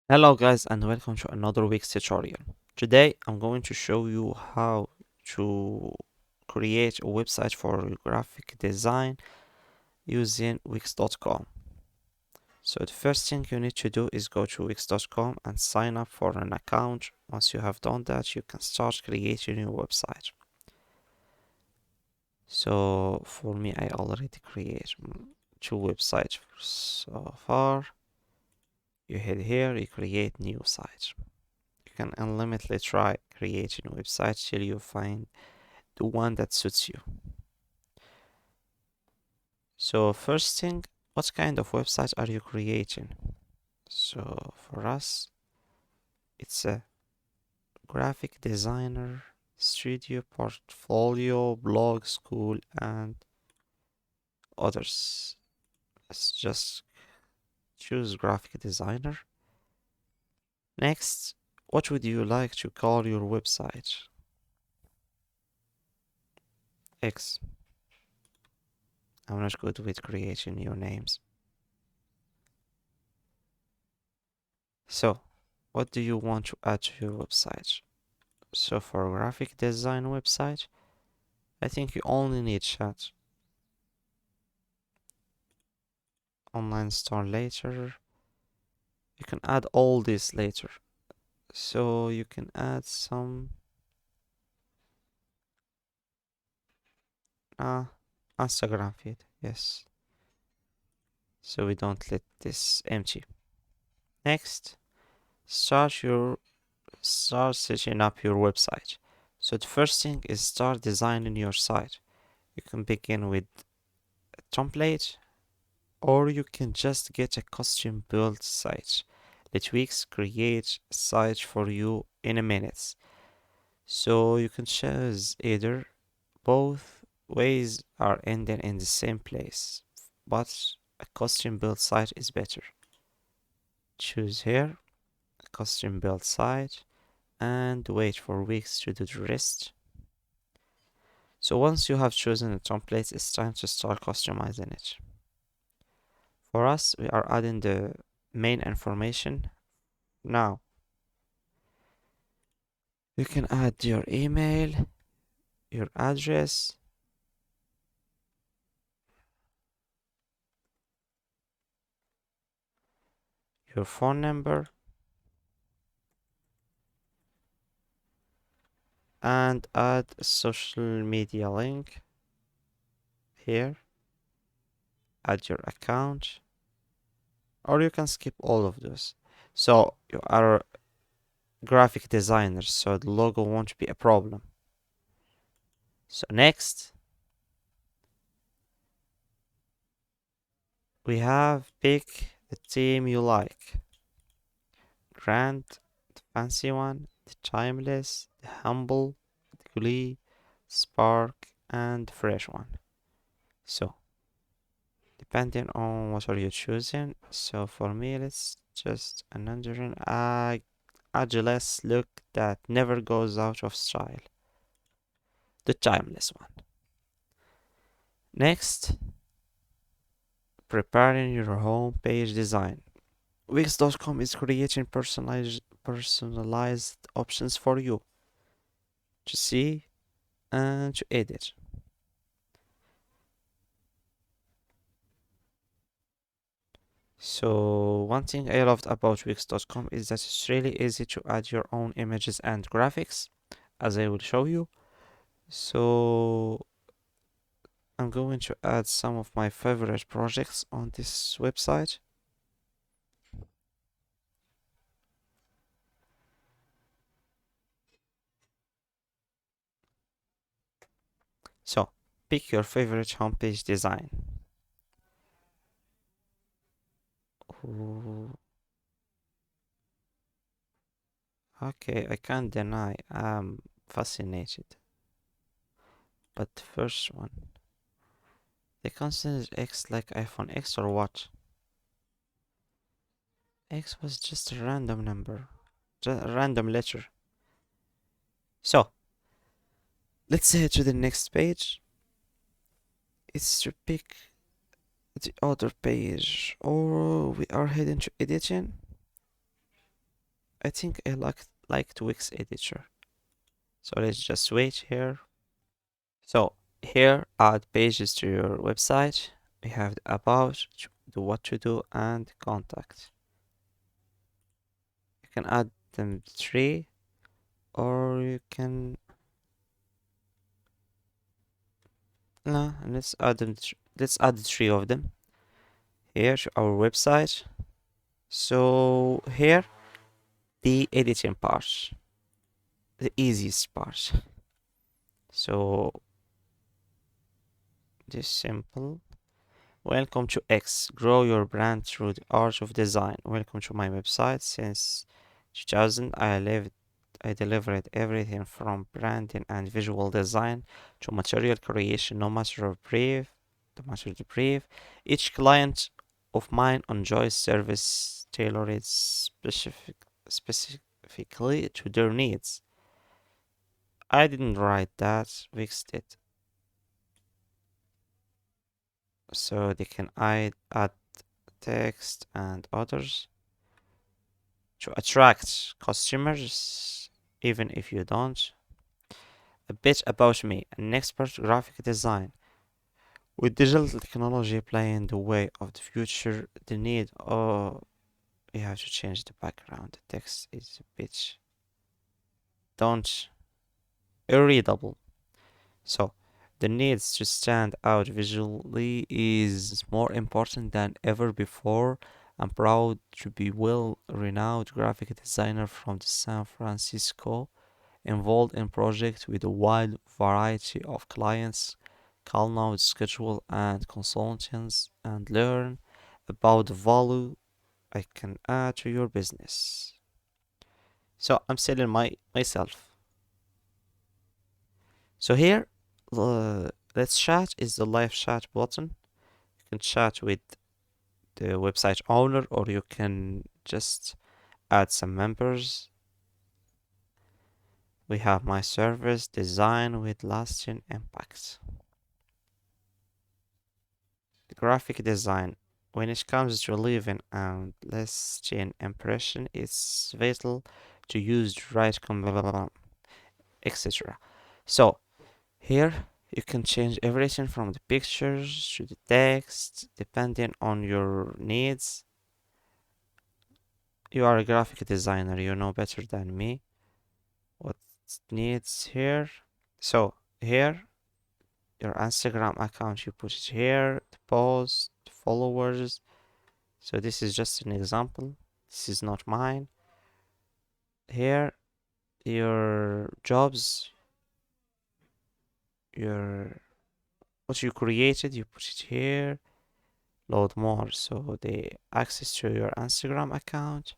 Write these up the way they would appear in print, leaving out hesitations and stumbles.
Hello guys and welcome to another week's tutorial. Today I'm going to show you how to create a website for graphic design using Wix.com. So the first thing you need to do is go to Wix.com and sign up for an account. Once you have done that, you can start creating your website. So for me, I already create two websites so far. You hit here, you create new site. You can unlimitedly try creating websites till you find the one that suits you. So first thing, what kind of website are you creating? So for us, it's a graphic designer, studio, portfolio, blog, school, and others. Let's just choose graphic designer. Next, what would you like to call your website? X. I'm not good with creating new names. So, what do you want to add to your website? So for graphic design website, I think you only need chat. Online store later. You can add all this later. So you can add some uh Instagram feed. Yes. So we don't let this empty. Next, start your start setting up your website. So the first thing is start designing your site. You can begin with a template or you can just get a custom built site. Let Wix create a site for you in a minute. So you can choose either. Both ways are ending in the same place, but a custom built site is better. Choose here, a custom built site, and wait for Wix to do the rest. So once you have chosen a template, it's time to start customizing it. For us, we are adding the main information. Now, you can add your email, your address, your phone number, and add a social media link here. Add your account, or you can skip all of this. So you are a graphic designer, so the logo won't be a problem. So next, we have pick the theme you like. Grand, the fancy one, the timeless, the humble, the glee, spark, and the fresh one. So depending on what are you choosing. So for me, let's just another agilest look that never goes out of style. The timeless one. Next, preparing your home page design. Wix.com is creating personalized options for you to see and to edit. So one thing I loved about Wix.com is that it's really easy to add your own images and graphics, as I will show you. So I'm going to add some of my favorite projects on this website. So pick your favorite homepage design. Ooh, okay, I can't deny I'm fascinated. But the first one, they consider X like iPhone X or what? X was just a random number, just a random letter. So let's head to the next page. It's to pick the other page, or we are heading to editing. I think I like Wix editor. So let's just wait here. So here, add pages to your website. We have the about, the what to do, and contact. You can add them three, or you can no. Let's add them. Let's add the three of them here to our website. So here, the editing part, the easiest part. So this simple. Welcome to X. Grow your brand through the art of design. Welcome to my website. Since 2000, I delivered everything from branding and visual design to material creation, no matter the brief. Each client of mine enjoys service tailored specifically to their needs. I didn't write that, fixed it. So they can add text and others to attract customers, even if you don't. A bit about me, an expert graphic design. With digital technology playing the way of the future, the need we have to change the background. The text is a bit don't irreadable. So the needs to stand out visually is more important than ever before. I'm proud to be well-renowned graphic designer from the San Francisco, involved in projects with a wide variety of clients. Call now, schedule, and consultants and learn about the value I can add to your business. So I'm selling myself. So here, let's chat is the live chat button. You can chat with the website owner, or you can just add some members. We have my service design with lasting impact. Graphic design. When it comes to leaving and lasting impression, it's vital to use the right etc. So here you can change everything from the pictures to the text depending on your needs. You are a graphic designer, you know better than me what needs here. So here, your Instagram account, you put it here, the post, the followers. So this is just an example. This is not mine. Here, your jobs, your what you created, you put it here. Load more. So the access to your Instagram account,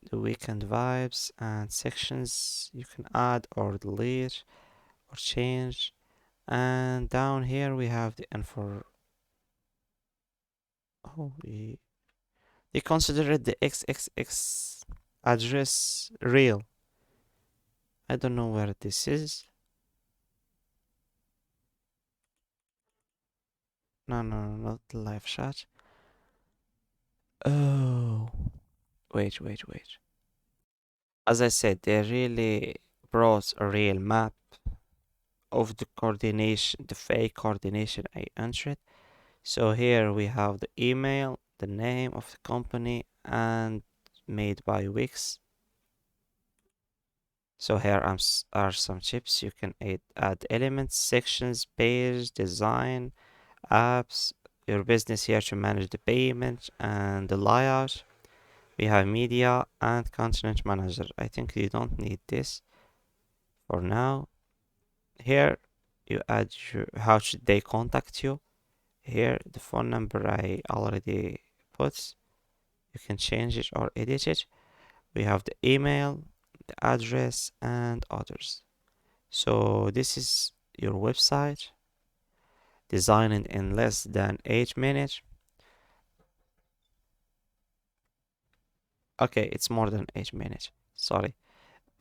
the weekend vibes and sections you can add or delete or change. And down here we have the info. Oh, they considered the XXX address real. I don't know where this is. No, no, no, not the live chat. Oh, wait. As I said, they really brought a real map of the coordination, the fake coordination I entered. So here we have the email, the name of the company, and made by Wix. So here are some tips. You can add elements, sections, page, design, apps, your business here to manage the payment and the layout. We have media and content manager. I think you don't need this for now. Here you add how should they contact you. Here the phone number I already put. You can change it or edit it. We have the email, the address, and others. So this is your website designed in less than 8 minutes. Okay, it's more than 8 minutes. Sorry.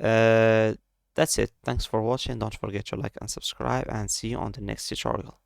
Uh, that's it. Thanks for watching. Don't forget to like and subscribe, and see you on the next tutorial.